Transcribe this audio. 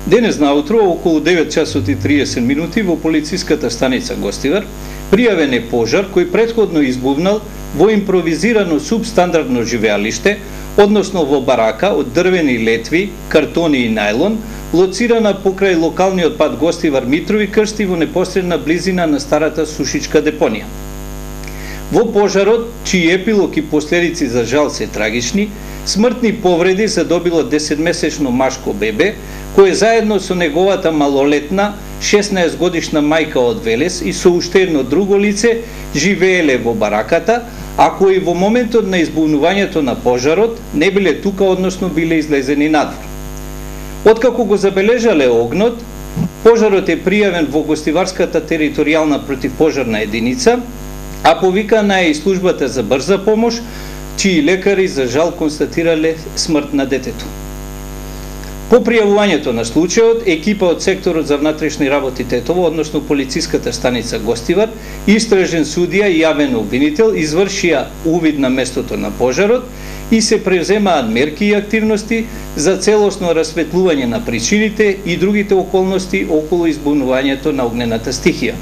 Денес наутро, околу 9 часот и 30 минути, во полициската станица Гостивар, пријавен е пожар кој претходно избувнал во импровизирано субстандардно живеалиште, односно во барака од дрвени летви, картони и најлон, лоцирана покрај локалниот пат Гостивар Митрови Крсти во непосредна близина на старата сушичка депонија. Во пожарот, чиј епилог и последици за жал се трагични, смртни повреди задобило 10-месечно машко бебе, кое заедно со неговата малолетна 16-годишна мајка од Велес и со уште едно друго лице живееле во бараката, а кои во моментот на избунувањето на пожарот не биле тука, односно биле излезени надвор. Откако го забележале огнот, пожарот е пријавен во Гостиварската територијална противпожарна единица, а повикана е и службата за брза помош, чии лекари за жал констатирале смрт на детето. По пријавувањето на случајот, екипа од секторот за внатрешни работи Тетово, односно полициската станица Гостивар, истражен судија и јавен обвинител извршија увид на местото на пожарот и се преземаат мерки и активности за целосно расветлување на причините и другите околности околу избунувањето на огнената стихија.